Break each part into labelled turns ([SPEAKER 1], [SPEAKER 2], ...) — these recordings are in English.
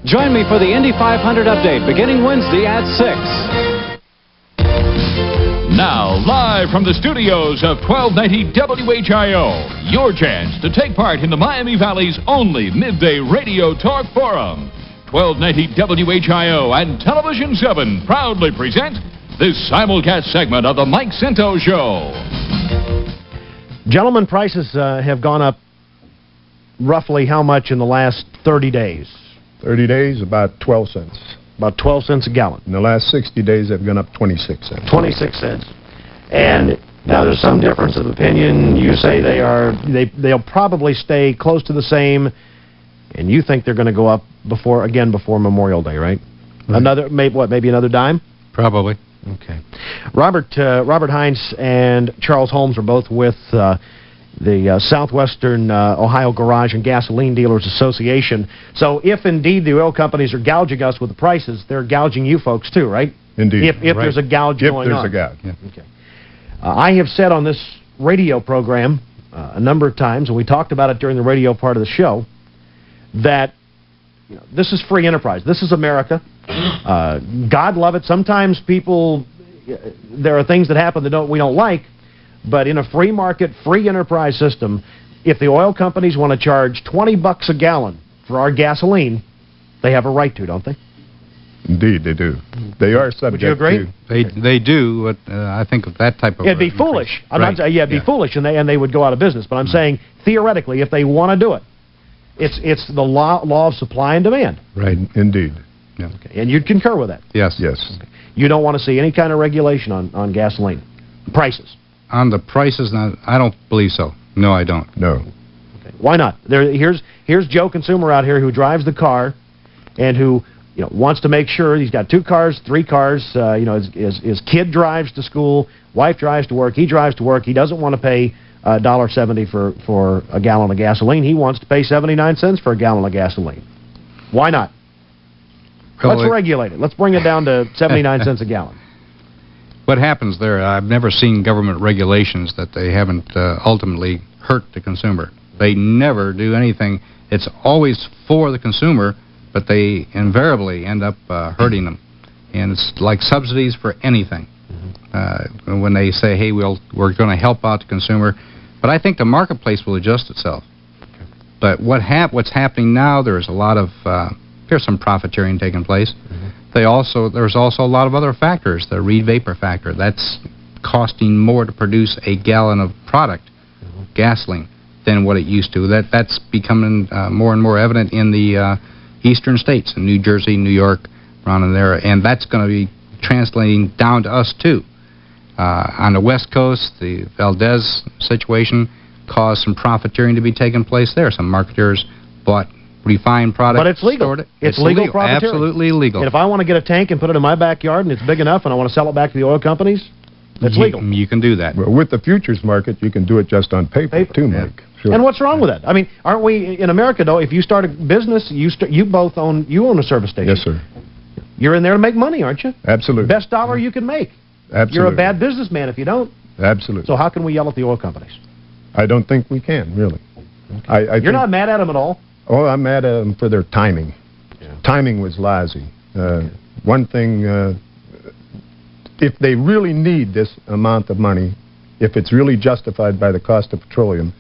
[SPEAKER 1] Join me for the Indy 500 update beginning Wednesday at 6.
[SPEAKER 2] Now, live from the studios of 1290 WHIO, your chance to take part in the Miami Valley's only midday radio talk forum. 1290 WHIO and Television 7 proudly present this simulcast segment of the Mike Scinto Show.
[SPEAKER 3] Gentlemen, prices have gone up roughly how much in the last 30 days?
[SPEAKER 4] 30 days, about 12 cents.
[SPEAKER 3] About 12 cents a gallon.
[SPEAKER 4] In the last 60 days, they've gone up 26 cents.
[SPEAKER 3] 26 cents. And now there's some difference of opinion. You say they'll probably stay close to the same, and you think they're going to go up before Memorial Day, right? Maybe another dime?
[SPEAKER 5] Probably.
[SPEAKER 3] Okay. Robert Hines and Charles Holmes are both with the Southwestern Ohio Garage and Gasoline Dealers Association. So if indeed the oil companies are gouging us with the prices, they're gouging you folks too, right?
[SPEAKER 4] Indeed.
[SPEAKER 3] If
[SPEAKER 4] right.
[SPEAKER 3] there's a gouge going on.
[SPEAKER 4] If there's a gouge.
[SPEAKER 3] Yeah. Okay. I have said on this radio program a number of times, and we talked about it during the radio part of the show, that this is free enterprise. This is America. God love it. Sometimes there are things that happen that we don't like, but in a free market, free enterprise system, if the oil companies want to charge $20 a gallon for our gasoline, they have a right to, don't they?
[SPEAKER 4] Indeed, they do. They are subject.
[SPEAKER 3] Would you agree?
[SPEAKER 5] They do, but I think of that type of...
[SPEAKER 3] It'd be foolish. I'm not saying, it'd be foolish, and they would go out of business. But I'm saying, theoretically, if they want to do it, it's the law of supply and demand.
[SPEAKER 4] Right, indeed.
[SPEAKER 5] Yeah.
[SPEAKER 3] Okay. And you'd concur with that?
[SPEAKER 5] Yes.
[SPEAKER 4] Yes.
[SPEAKER 3] Okay. You don't want to see any kind of regulation on gasoline prices?
[SPEAKER 5] On the prices, I don't believe so. No, I don't.
[SPEAKER 4] No.
[SPEAKER 3] Okay. Why not? Here's Joe Consumer out here who drives the car and who wants to make sure he's got 2 cars, 3 cars. His kid drives to school, wife drives to work, he drives to work. He doesn't want to pay $1.70 for a gallon of gasoline. He wants to pay 79 cents for a gallon of gasoline. Why not?
[SPEAKER 5] Well,
[SPEAKER 3] let's regulate it. Let's bring it down to 79 cents a gallon.
[SPEAKER 5] What happens there, I've never seen government regulations that they haven't ultimately hurt the consumer. They never do anything. It's always for the consumer, but they invariably end up hurting them. And it's like subsidies for anything. When they say, hey, we're going to help out the consumer. But I think the marketplace will adjust itself. Okay. But what's happening now, there's a lot of... there's some profiteering taking place. There's also a lot of other factors. The Reed vapor factor, that's costing more to produce a gallon of product, gasoline, than what it used to. That's becoming more and more evident in the eastern states, in New Jersey, New York, around in there, and that's going to be translating down to us too. On the West Coast, the Valdez situation caused some profiteering to be taking place there. Some marketers bought refined product.
[SPEAKER 3] But it's legal. It's legal profiteering.
[SPEAKER 5] Absolutely legal.
[SPEAKER 3] And if I want to get a tank and put it in my backyard and it's big enough and I want to sell it back to the oil companies, it's legal.
[SPEAKER 5] You can do that.
[SPEAKER 4] Well, with the futures market, you can do it just on paper. Too, Mike. Sure.
[SPEAKER 3] And what's wrong with that? I mean, aren't we in America though? If you start a business, you both own a service station.
[SPEAKER 4] Yes, sir.
[SPEAKER 3] You're in there to make money, aren't you?
[SPEAKER 4] Absolutely.
[SPEAKER 3] Best dollar you can make.
[SPEAKER 4] Absolutely.
[SPEAKER 3] You're a bad businessman if you don't.
[SPEAKER 4] Absolutely.
[SPEAKER 3] So how can we yell at the oil companies?
[SPEAKER 4] I don't think we can, really. Okay.
[SPEAKER 3] You're not mad at them at all?
[SPEAKER 4] Oh, I'm mad at them for their timing.
[SPEAKER 3] Yeah.
[SPEAKER 4] Timing was lousy. One thing, if they really need this amount of money, if it's really justified by the cost of petroleum,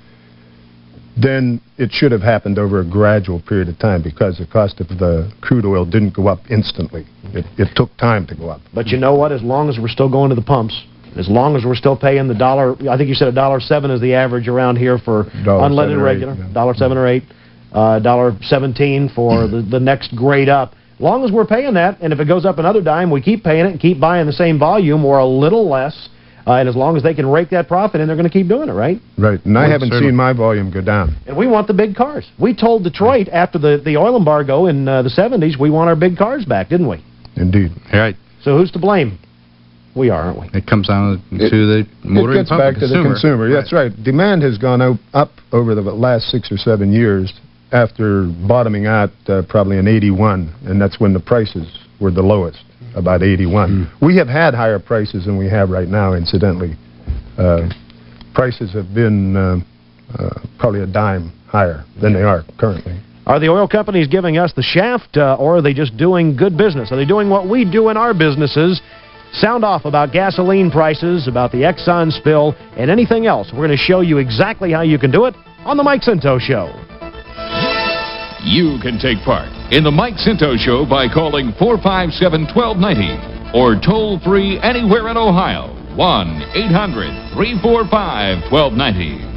[SPEAKER 4] then it should have happened over a gradual period of time because the cost of the crude oil didn't go up instantly. It took time to go up.
[SPEAKER 3] But you know what? As long as we're still going to the pumps, as long as we're still paying the dollar, I think you said $1.07 is the average around here for unleaded regular, $1.07 or $8. $1.17 for the next grade up. As long as we're paying that, and if it goes up another dime, we keep paying it and keep buying the same volume or a little less, and as long as they can rake that profit in, they're going to keep doing it, right?
[SPEAKER 4] Right, and I haven't seen my volume go down.
[SPEAKER 3] And we want the big cars. We told Detroit after the oil embargo in the 70s, we want our big cars back, didn't we?
[SPEAKER 4] Indeed.
[SPEAKER 5] Right.
[SPEAKER 3] So who's to blame? We are, aren't we?
[SPEAKER 5] It comes down to the motor.
[SPEAKER 4] It gets back to the consumer. Right. That's right. Demand has gone up over the last 6 or 7 years after bottoming out probably in 81, and that's when the prices were the lowest, about 81. We have had higher prices than we have right now, incidentally. Prices have been probably a dime higher than they are currently.
[SPEAKER 3] Are the oil companies giving us the shaft, or are they just doing good business? Are they doing what we do in our businesses? Sound off about gasoline prices, about the Exxon spill, and anything else. We're going to show you exactly how you can do it on The Mike Scinto Show.
[SPEAKER 2] You can take part in The Mike Scinto Show by calling 457-1290 or toll-free anywhere in Ohio, 1-800-345-1290.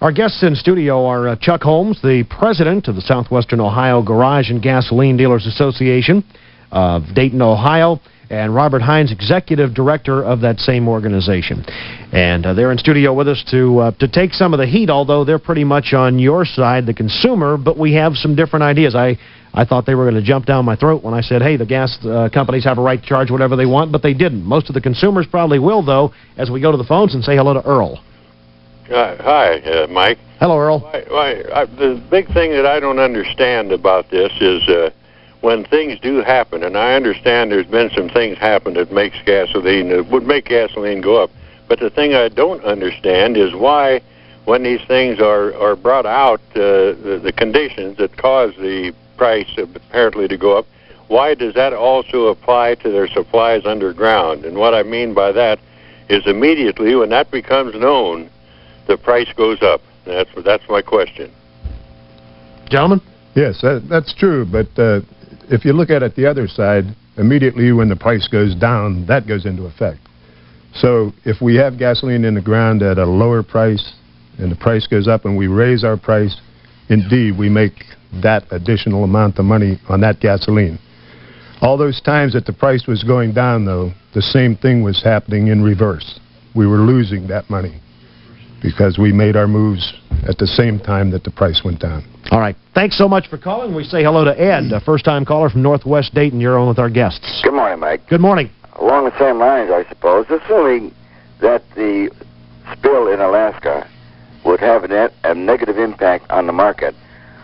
[SPEAKER 3] Our guests in studio are Chuck Holmes, the president of the Southwestern Ohio Garage and Gasoline Dealers Association of Dayton, Ohio, and Robert Hines, executive director of that same organization. And they're in studio with us to take some of the heat, although they're pretty much on your side, the consumer, but we have some different ideas. I thought they were going to jump down my throat when I said, hey, the gas companies have a right to charge whatever they want, but they didn't. Most of the consumers probably will, though, as we go to the phones and say hello to Earl.
[SPEAKER 6] Hi, Mike.
[SPEAKER 3] Hello, Earl.
[SPEAKER 6] The big thing that I don't understand about this is when things do happen, and I understand there's been some things happen that makes gasoline, that would make gasoline go up, but the thing I don't understand is why, when these things are brought out, the conditions that cause the price apparently to go up, why does that also apply to their supplies underground? And what I mean by that is immediately when that becomes known, the price goes up. That's my question.
[SPEAKER 3] Gentlemen?
[SPEAKER 4] Yes, that's true, but if you look at it the other side, immediately when the price goes down, that goes into effect. So if we have gasoline in the ground at a lower price and the price goes up and we raise our price, indeed we make that additional amount of money on that gasoline. All those times that the price was going down, though, the same thing was happening in reverse. We were losing that money because we made our moves at the same time that the price went down.
[SPEAKER 3] All right. Thanks so much for calling. We say hello to Ed, a first-time caller from Northwest Dayton. You're on with our guests.
[SPEAKER 7] Good morning, Mike.
[SPEAKER 3] Good morning.
[SPEAKER 7] Along the same lines, I suppose, assuming that the spill in Alaska would have a negative impact on the market,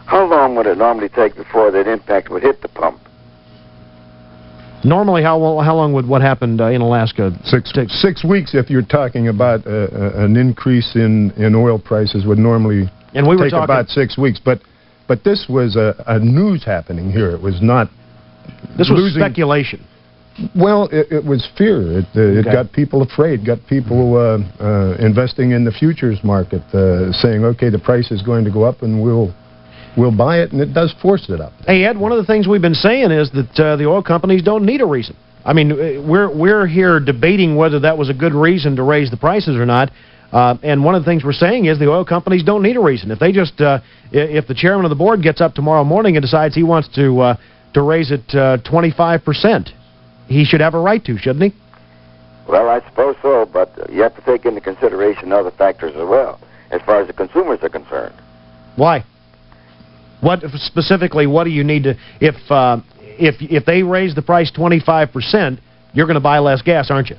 [SPEAKER 7] how long would it normally take before that impact would hit the pump?
[SPEAKER 3] Normally, how long would what happened in Alaska?
[SPEAKER 4] 6 weeks, if you're talking about an increase in oil prices, would normally take about 6 weeks. But this was a news happening here. It was not.
[SPEAKER 3] This was speculation.
[SPEAKER 4] Well, it was fear. It got people afraid, got people investing in the futures market, saying, okay, the price is going to go up and we'll buy it, and it does force it up.
[SPEAKER 3] Hey, Ed, one of the things we've been saying is that the oil companies don't need a reason. I mean, we're here debating whether that was a good reason to raise the prices or not. And one of the things we're saying is the oil companies don't need a reason. If they just, if the chairman of the board gets up tomorrow morning and decides he wants to raise it 25%, he should have a right to, shouldn't he?
[SPEAKER 7] Well, I suppose so, but you have to take into consideration other factors as well, as far as the consumers are concerned.
[SPEAKER 3] Why? What specifically? What do you need to? If they raise the price 25%, you're going to buy less gas, aren't you?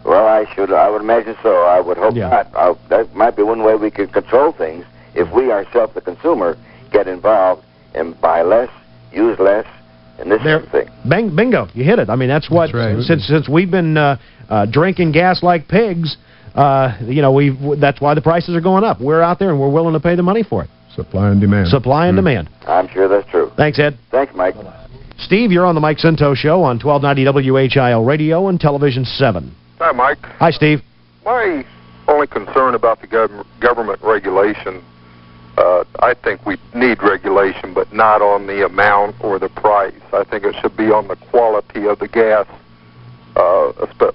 [SPEAKER 7] Well, I would imagine so. I would hope not. That might be one way we could control things if we ourselves, the consumer, get involved and buy less, use less, and this sort of thing.
[SPEAKER 3] Bingo, you hit it. I mean, that's what. That's right. Since we've been drinking gas like pigs, you know, that's why the prices are going up. We're out there and we're willing to pay the money for it.
[SPEAKER 4] Supply and demand.
[SPEAKER 3] Supply and demand.
[SPEAKER 7] I'm sure that's true.
[SPEAKER 3] Thanks, Ed.
[SPEAKER 7] Thanks, Mike.
[SPEAKER 3] Steve, you're on the Mike Scinto Show on 1290 WHIO Radio and Television 7.
[SPEAKER 8] Hi, Mike.
[SPEAKER 3] Hi, Steve.
[SPEAKER 8] My only concern about the government regulation, I think we need regulation, but not on the amount or the price. I think it should be on the quality of the gas.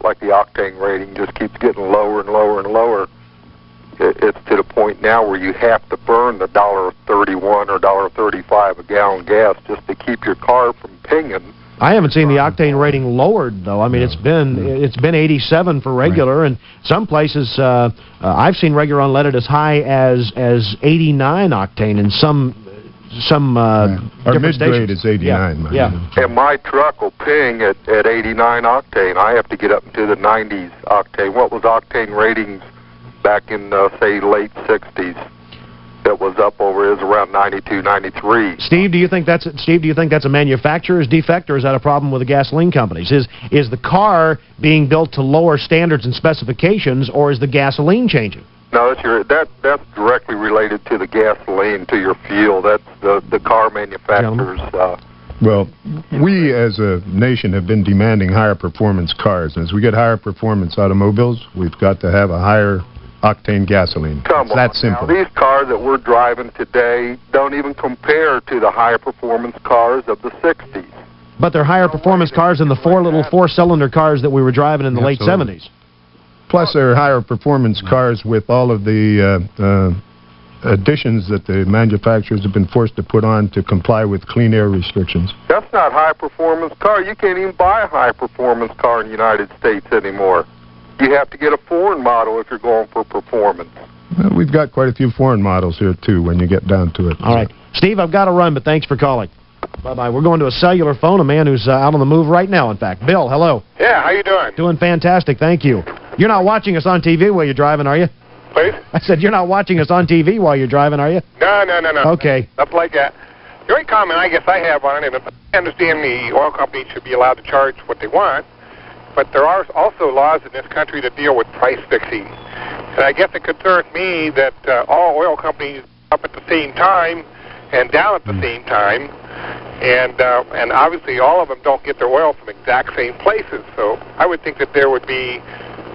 [SPEAKER 8] Like the octane rating just keeps getting lower and lower and lower. It's to the point now where you have to burn the $1.31 or $1.35 a gallon gas just to keep your car from pinging.
[SPEAKER 3] I haven't seen the octane rating lowered, though. I mean, it's been 87 for regular, and some places I've seen regular unleaded as high as 89 octane in some
[SPEAKER 4] our mid-grade is 89.
[SPEAKER 3] Yeah.
[SPEAKER 8] And my truck will ping at 89 octane. I have to get up into the 90s octane. What was octane ratings back in, say, late 60s? that was up over is around 92, 93.
[SPEAKER 3] Steve, do you think that's a manufacturer's defect, or is that a problem with the gasoline companies? Is the car being built to lower standards and specifications, or is the gasoline changing?
[SPEAKER 8] No, that's directly related to the gasoline, to your fuel. That's the car manufacturers.
[SPEAKER 4] Well, we as a nation have been demanding higher performance cars. As we get higher performance automobiles, we've got to have a higher octane gasoline.
[SPEAKER 8] Come on,
[SPEAKER 4] that simple.
[SPEAKER 8] Now, these cars that we're driving today don't even compare to the higher performance cars of the 60s.
[SPEAKER 3] But they're higher performance cars than the four-cylinder cars that we were driving in the late 70s.
[SPEAKER 4] Plus, they're higher performance cars with all of the additions that the manufacturers have been forced to put on to comply with clean air restrictions.
[SPEAKER 8] That's not high performance car. You can't even buy a high performance car in the United States anymore. You have to get a foreign model if you're going for performance.
[SPEAKER 4] Well, we've got quite a few foreign models here, too, when you get down to it.
[SPEAKER 3] All right. Steve, I've got to run, but thanks for calling. Bye-bye. We're going to a cellular phone, a man who's out on the move right now, in fact. Bill, hello.
[SPEAKER 9] Yeah, how you doing?
[SPEAKER 3] Doing fantastic, thank you. You're not watching us on TV while you're driving, are you?
[SPEAKER 9] Please?
[SPEAKER 3] I said you're not watching us on TV while you're driving, are you?
[SPEAKER 9] No.
[SPEAKER 3] Okay.
[SPEAKER 9] Nothing like that. The only comment I guess I have on it, I understand the oil companies should be allowed to charge what they want, but there are also laws in this country that deal with price fixing. And I guess it concerns me that all oil companies up at the same time and down at the same time, and obviously all of them don't get their oil from exact same places. So I would think that there would be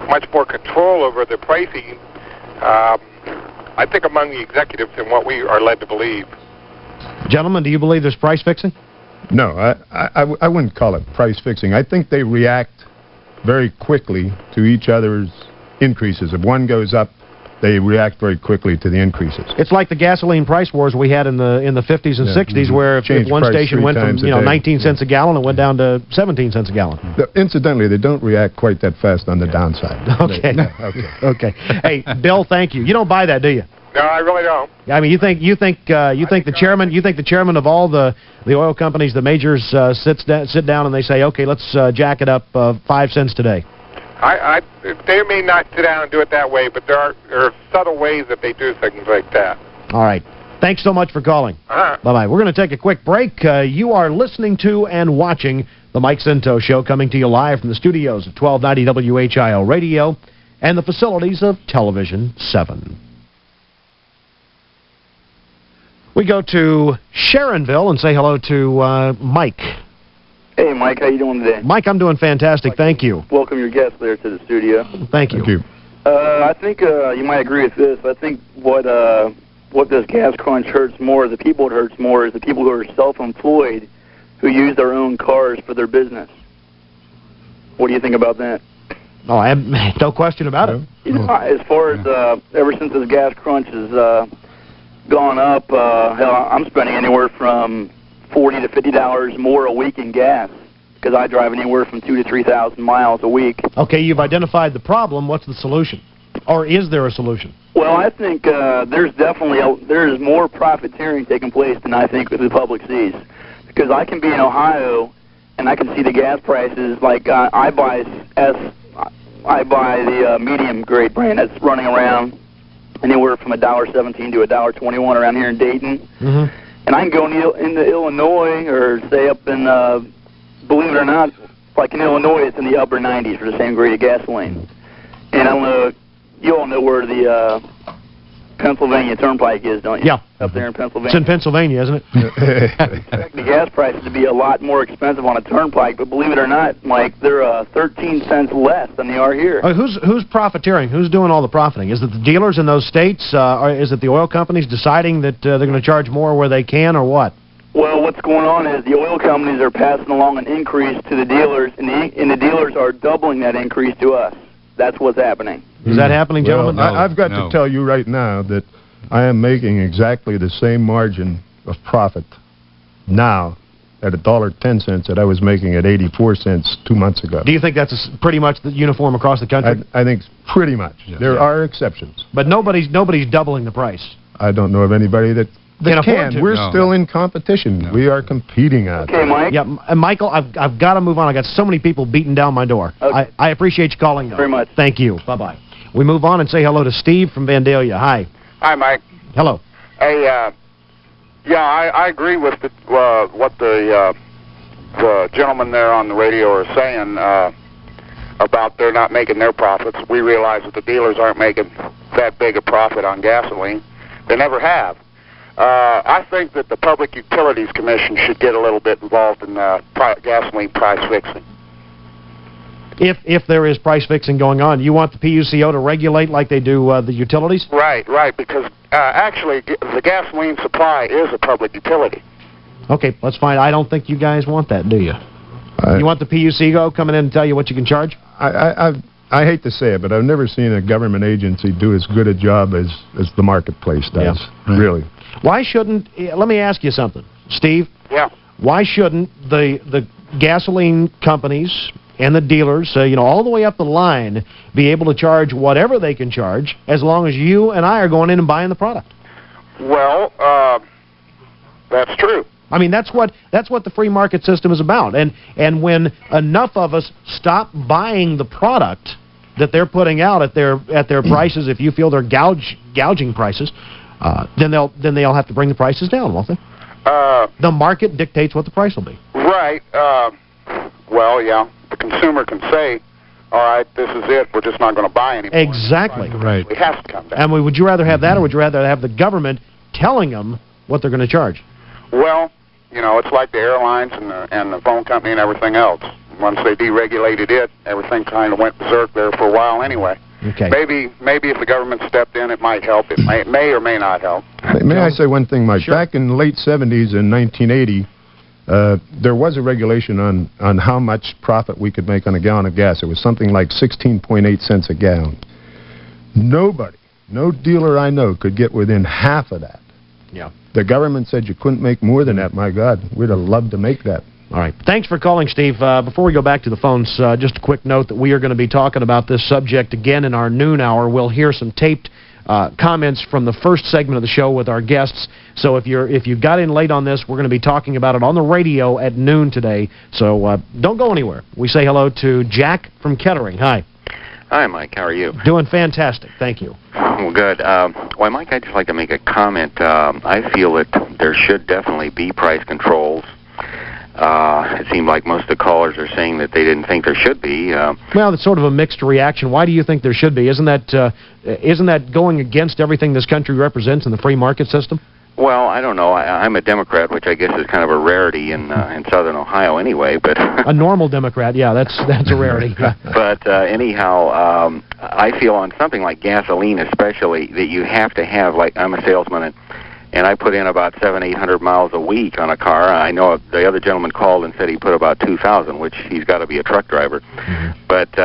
[SPEAKER 9] much more control over the pricing, I think, among the executives than what we are led to believe.
[SPEAKER 3] Gentlemen, do you believe there's price fixing?
[SPEAKER 4] No, I wouldn't call it price fixing. I think they react very quickly to each other's increases. If one goes up, they react very quickly to the increases.
[SPEAKER 3] It's like the gasoline price wars we had in the 50s and 60s, where if one station went from 19 cents a gallon, it went down to 17 cents a gallon.
[SPEAKER 4] Incidentally, they don't react quite that fast on the downside.
[SPEAKER 3] Okay. Hey, Bill, thank you. You don't buy that, do you?
[SPEAKER 9] No, I really don't.
[SPEAKER 3] I mean, you think the chairman of all the oil companies, the majors, sit down and they say, okay, let's jack it up 5 cents today.
[SPEAKER 9] They may not sit down and do it that way, but there are subtle ways that they do things like that.
[SPEAKER 3] All right. Thanks so much for calling. Bye-bye. We're going to take a quick break. You are listening to and watching The Mike Scinto Show, coming to you live from the studios of 1290 WHIO Radio and the facilities of Television 7. We go to Sharonville and say hello to Mike.
[SPEAKER 10] Hey, Mike, how you doing today?
[SPEAKER 3] Mike, I'm doing fantastic, thank you.
[SPEAKER 10] Welcome your guest there to the studio.
[SPEAKER 3] Thank you.
[SPEAKER 4] Thank you.
[SPEAKER 10] I think you might agree with this. I think what this gas crunch hurts more, the people it hurts more, is the people who are self-employed who use their own cars for their business. What do you think about that?
[SPEAKER 3] Oh, I have no question about it.
[SPEAKER 10] You know, as far as ever since this gas crunch has gone up, hell, I'm spending anywhere from $40 to $50 more a week in gas because I drive anywhere from 2,000 to 3,000 miles a week. Okay, you've identified the problem. What's the solution? Or is there a solution? Well, I think there's more profiteering taking place than I think the public sees. Because I can be in Ohio and I can see the gas prices. Like I buy the medium grade brand that's running around anywhere from $1.17 to $1.21 around here in Dayton. Mm-hmm. And I can go into Illinois or say up in, believe it or not, like in Illinois, it's in the upper 90s for the same grade of gasoline. And I don't know, you all know where the Pennsylvania Turnpike is, don't you? Yeah. Up there in Pennsylvania. It's in Pennsylvania, isn't it? The gas prices to be a lot more expensive on a turnpike, but believe it or not, Mike, they're 13 cents less than they are here. Who's profiteering? Who's doing all the profiting? Is it the dealers in those states? Or is it the oil companies deciding that they're going to charge more where they can, or what? Well, what's going on is the oil companies are passing along an increase to the dealers, and the dealers are doubling that increase to us. That's what's happening. Is that happening, gentlemen?
[SPEAKER 4] Well, I've got to tell you right now that I am making exactly the same margin of profit now at $1.10 that I was making at 84 cents 2 months ago. Do you think that's pretty much the uniform across the country? I think pretty much. Yes. There are exceptions. But nobody's doubling the price. I don't know of anybody that can. We're still in competition. No. We are competing out there. Okay, Mike. Yeah, Michael, I've got to move on. I got so many people beating down my door. Okay. I appreciate you calling, though. Very much. Thank you. Bye-bye. We move on and say hello to Steve from Vandalia. Hi.
[SPEAKER 11] Hi, Mike.
[SPEAKER 3] Hello.
[SPEAKER 11] Yeah, I agree with what the gentleman there on the radio are saying about they're not making their profits. We realize that the dealers aren't making that big a profit on gasoline. They never have. I think that the Public Utilities Commission should get a little bit involved in gasoline price fixing.
[SPEAKER 3] If there is price fixing going on, you want the PUCO to regulate like they do the utilities?
[SPEAKER 11] Right, because actually the gasoline supply is a public utility.
[SPEAKER 3] Okay, let's find. I don't think you guys want that, do you? You want the PUCO coming in and tell you what you can charge?
[SPEAKER 4] I hate to say it, but I've never seen a government agency do as good a job as the marketplace does. Yeah. Really.
[SPEAKER 3] Why shouldn't? Let me ask you something, Steve.
[SPEAKER 11] Yeah.
[SPEAKER 3] Why shouldn't the gasoline companies and the dealers, all the way up the line, be able to charge whatever they can charge as long as you and I are going in and buying the product?
[SPEAKER 11] Well, that's true.
[SPEAKER 3] I mean, that's what the free market system is about. And when enough of us stop buying the product that they're putting out at their prices, if you feel they're gouging prices, then they'll have to bring the prices down, won't they? The market dictates what the price will be.
[SPEAKER 11] Right. Well, yeah. The consumer can say, all right, this is it. We're just not going to buy anymore.
[SPEAKER 3] Exactly.
[SPEAKER 5] Right.
[SPEAKER 11] It has to come down.
[SPEAKER 3] And would you rather have that, or would you rather have the government telling them what they're going to charge?
[SPEAKER 11] Well, it's like the airlines and the phone company and everything else. Once they deregulated it, everything kind of went berserk there for a while anyway.
[SPEAKER 3] Okay.
[SPEAKER 11] Maybe if the government stepped in, it might help. It may or may not help.
[SPEAKER 4] May I say one thing, Mike?
[SPEAKER 3] Sure.
[SPEAKER 4] Back in the late 70s, in 1980, there was a regulation on how much profit we could make on a gallon of gas. It was something like 16.8 cents a gallon. Nobody, no dealer I know, could get within half of that.
[SPEAKER 3] Yeah.
[SPEAKER 4] The government said you couldn't make more than that. My God, we'd have loved to make that.
[SPEAKER 3] All right. Thanks for calling, Steve. Before we go back to the phones, just a quick note that we are going to be talking about this subject again in our noon hour. We'll hear some taped comments from the first segment of the show with our guests. So if you got in late on this, we're going to be talking about it on the radio at noon today. So don't go anywhere. We say hello to Jack from Kettering. Hi.
[SPEAKER 12] Hi, Mike. How are you?
[SPEAKER 3] Doing fantastic. Thank you.
[SPEAKER 12] Well, good. Well, Mike, I'd just like to make a comment. I feel that there should definitely be price controls. It seemed like most of the callers are saying that they didn't think there should be.
[SPEAKER 3] Well, it's sort of a mixed reaction. Why do you think there should be? Isn't that going against everything this country represents in the free market system?
[SPEAKER 12] Well, I don't know. I'm a Democrat, which I guess is kind of a rarity in southern Ohio anyway. But
[SPEAKER 3] a normal Democrat, yeah, that's a rarity.
[SPEAKER 12] But anyhow, I feel on something like gasoline, especially, that you have to have. Like, I'm a salesman, and I put in about 700-800 miles a week on a car. I know the other gentleman called and said he put about 2,000, which he's got to be a truck driver. Mm-hmm. But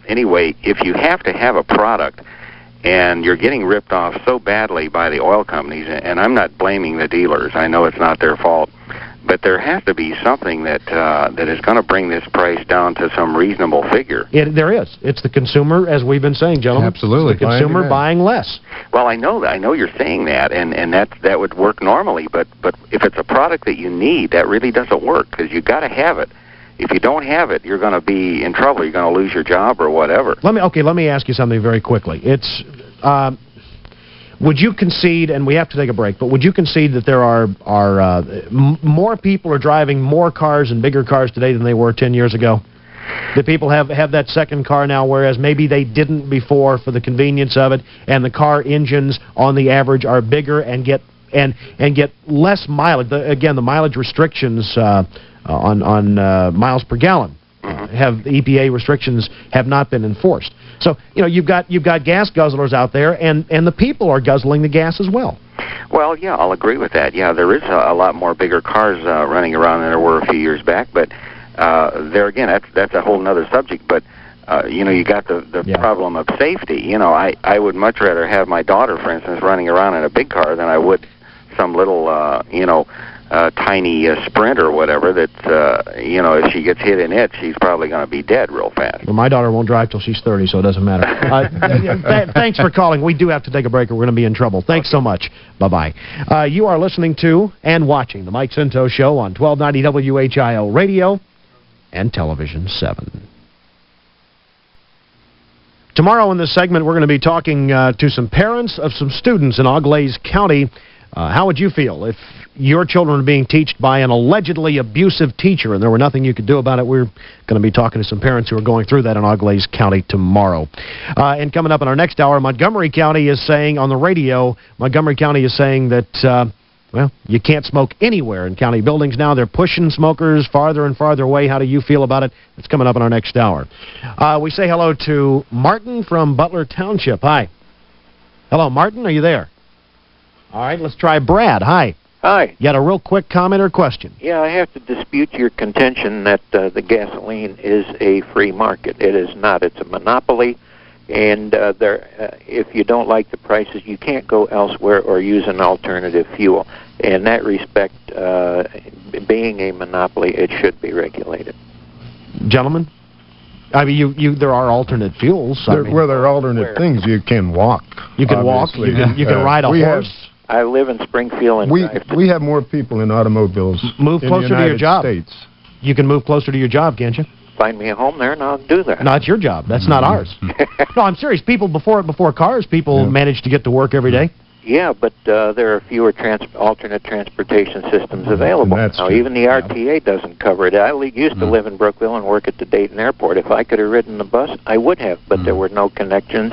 [SPEAKER 12] anyway, if you have to have a product, and you're getting ripped off so badly by the oil companies, and I'm not blaming the dealers. I know it's not their fault. But there has to be something that is going to bring this price down to some reasonable figure.
[SPEAKER 3] There is. It's the consumer, as we've been saying, gentlemen.
[SPEAKER 5] Absolutely.
[SPEAKER 3] It's the consumer buying less.
[SPEAKER 12] Well, I know that. I know you're saying that, and that would work normally. But if it's a product that you need, that really doesn't work, because you got to have it. If you don't have it, you're going to be in trouble. You're going to lose your job or whatever.
[SPEAKER 3] Let me ask you something very quickly. Would you concede, and we have to take a break, but would you concede that there are more people are driving more cars and bigger cars today than they were 10 years ago? That people have that second car now, whereas maybe they didn't before for the convenience of it, and the car engines on the average are bigger and get less mileage. Again, the mileage restrictions on miles per gallon have EPA restrictions have not been enforced. So you've got gas guzzlers out there, and the people are guzzling the gas as well.
[SPEAKER 12] Well, yeah, I'll agree with that. Yeah, there is a lot more bigger cars running around than there were a few years back. But there again, that's a whole other subject. But you got the problem of safety. I would much rather have my daughter, for instance, running around in a big car than I would some little tiny Sprint or whatever that, if she gets hit in it, she's probably going to be dead real fast.
[SPEAKER 3] Well, my daughter won't drive till she's 30, so it doesn't matter. Thanks for calling. We do have to take a break or we're going to be in trouble. Thanks so much. Bye-bye. You are listening to and watching The Mike Scinto Show on 1290 WHIO Radio and Television 7. Tomorrow in this segment, we're going to be talking to some parents of some students in Auglaize County How would you feel if your children were being taught by an allegedly abusive teacher and there were nothing you could do about it? We're going to be talking to some parents who are going through that in Auglaize County tomorrow. And coming up in our next hour, Montgomery County is saying on the radio, Montgomery County is saying that, well, you can't smoke anywhere in county buildings now. They're pushing smokers farther and farther away. How do you feel about it? It's coming up in our next hour. We say hello to Martin from Butler Township. Hi. Hello, Martin. Are you there? All right, let's try Brad. Hi.
[SPEAKER 13] Hi.
[SPEAKER 3] You got a real quick comment or question?
[SPEAKER 13] Yeah, I have to dispute your contention that the gasoline is a free market. It is not. It's a monopoly, and if you don't like the prices, you can't go elsewhere or use an alternative fuel. In that respect, being a monopoly, it should be regulated.
[SPEAKER 3] Gentlemen? I mean, there are alternate fuels.
[SPEAKER 4] There are alternate things. You can walk.
[SPEAKER 3] You can
[SPEAKER 4] obviously.
[SPEAKER 3] walk. You can ride a horse.
[SPEAKER 13] I live in Springfield, and
[SPEAKER 4] we have more people in automobiles.
[SPEAKER 3] Move closer to your job.
[SPEAKER 4] States.
[SPEAKER 3] You can move closer to your job, can't you?
[SPEAKER 13] Find me a home there, and I'll do that.
[SPEAKER 3] No, it's your job. That's not ours. No, I'm serious. People before cars, people manage to get to work every day.
[SPEAKER 13] Yeah, but there are fewer alternate transportation systems available. Now, even the RTA doesn't cover it. I used to live in Brookville and work at the Dayton Airport. If I could have ridden the bus, I would have, but there were no connections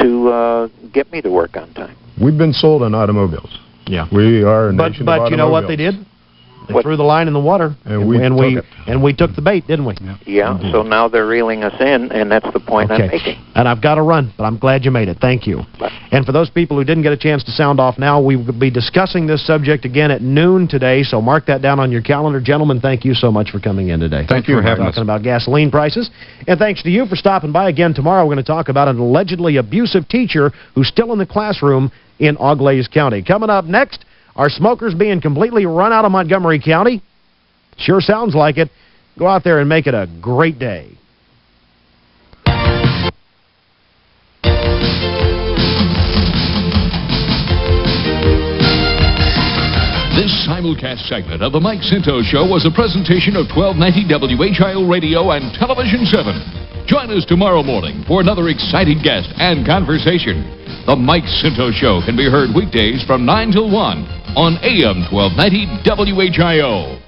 [SPEAKER 13] to get me to work on time.
[SPEAKER 4] We've been sold on automobiles.
[SPEAKER 3] Yeah.
[SPEAKER 4] We are a nation of automobiles.
[SPEAKER 3] But you know what they did? They threw the line in the water, and we took the bait, didn't we?
[SPEAKER 13] Yeah, so now they're reeling us in, and that's the point I'm making.
[SPEAKER 3] And I've got to run, but I'm glad you made it. Thank you. And for those people who didn't get a chance to sound off now, we will be discussing this subject again at noon today, so mark that down on your calendar. Gentlemen, thank you so much for coming in today.
[SPEAKER 5] Thank you for having us.
[SPEAKER 3] Talking about gasoline prices. And thanks to you for stopping by again tomorrow. We're going to talk about an allegedly abusive teacher who's still in the classroom in Auglaize County. Coming up next, are smokers being completely run out of Montgomery County? Sure sounds like it. Go out there and make it a great day.
[SPEAKER 2] This simulcast segment of the Mike Scinto Show was a presentation of 1290 WHIO Radio and Television 7. Join us tomorrow morning for another exciting guest and conversation. The Mike Scinto Show can be heard weekdays from 9 till 1 on AM 1290 WHIO.